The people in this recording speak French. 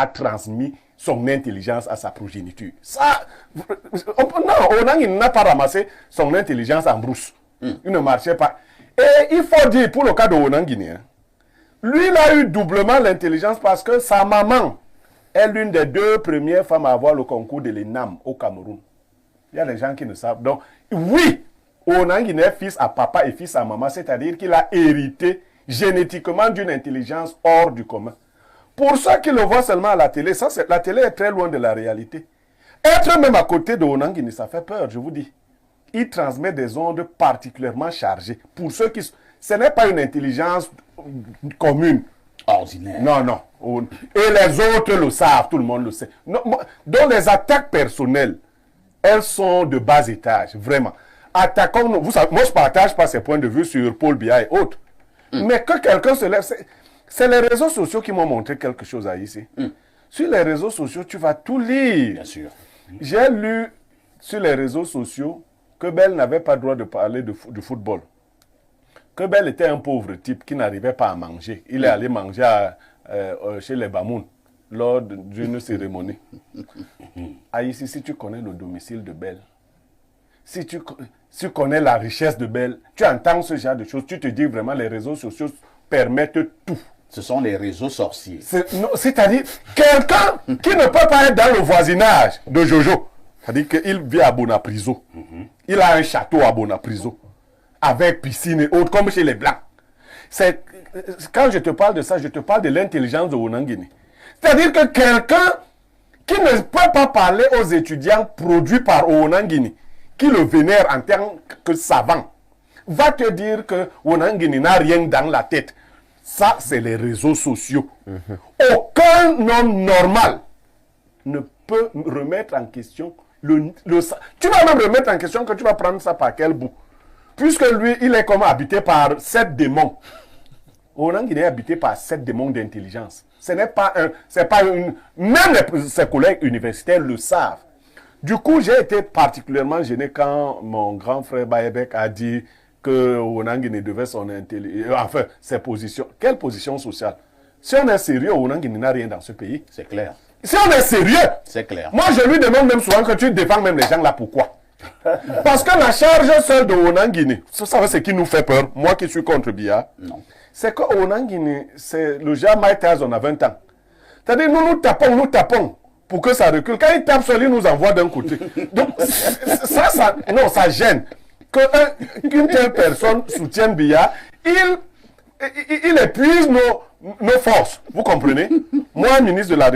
a transmis son intelligence à sa progéniture. Ça, non, Onang n'a pas ramassé son intelligence en brousse. Il ne marchait pas. Et il faut dire, pour le cas de Onang Guinéen, lui, il a eu doublement l'intelligence parce que sa maman est l'une des 2 premières femmes à avoir le concours de l'ENAM au Cameroun. Il y a des gens qui ne savent. Donc, oui, Onang Guinéen est fils à papa et fils à maman, c'est-à-dire qu'il a hérité génétiquement d'une intelligence hors du commun. Pour ceux qui le voient seulement à la télé, la télé est très loin de la réalité. Être même à côté de Onang Guinéen, ça fait peur, je vous dis. Il transmet des ondes particulièrement chargées. Pour ceux qui... Ce n'est pas une intelligence commune. Ordinaire. Non, non. Et les autres le savent, tout le monde le sait. Non, donc les attaques personnelles, elles sont de bas étage, vraiment. Attaquons-nous. Vous savez, moi, je ne partage pas ces points de vue sur Paul Biya et autres. Mais que quelqu'un se lève... C'est les réseaux sociaux qui m'ont montré quelque chose ici. Sur les réseaux sociaux, tu vas tout lire. Bien sûr. J'ai lu sur les réseaux sociaux que Bell n'avait pas le droit de parler de football. Que Bell était un pauvre type qui n'arrivait pas à manger. Il est allé manger chez les Bamoun lors d'une cérémonie. Ici, si tu connais le domicile de Bell, si tu connais la richesse de Bell, tu entends ce genre de choses, tu te dis vraiment les réseaux sociaux permettent tout. Ce sont les réseaux sorciers. C'est-à-dire, quelqu'un qui ne peut pas être dans le voisinage de Jojo, c'est-à-dire qu'il vit à Bonapriso, il a un château à Bonapriso, avec piscine et autres, comme chez les Blancs. Quand je te parle de ça, je te parle de l'intelligence de Onang Guinéen. C'est-à-dire que quelqu'un qui ne peut pas parler aux étudiants produits par Onang Guinéen, qui le vénère en tant que savant, va te dire que Onang Guinéen n'a rien dans la tête. Ça, c'est les réseaux sociaux. Aucun homme normal ne peut remettre en question tu vas même remettre en question que tu vas prendre ça par quel bout. Puisque lui, il est comme habité par 7 démons. Onang Guinéen est habité par 7 démons d'intelligence. Ce n'est pas même ses collègues universitaires le savent. Du coup, j'ai été particulièrement gêné quand mon grand frère Bayebek a dit que Onang Guinéen devait son intelligence, enfin, ses positions. Quelle position sociale? Si on est sérieux, Onang Guinéen n'a rien dans ce pays. C'est clair. Si on est sérieux, c'est clair. Moi, je lui demande même souvent que tu défends même les gens là. Pourquoi? Parce que la charge seule de Onang Guinéen, c'est ce qui nous fait peur. Moi qui suis contre Biya, c'est que Onang Guinéen, c'est le genre Mike Tyson à 20 ans. C'est-à-dire, nous tapons pour que ça recule. Quand il tape seul, il nous envoie d'un côté. Donc, ça gêne. Qu'une telle personne soutienne Biya, il épuise nos forces. Vous comprenez? Moi, ministre de la République,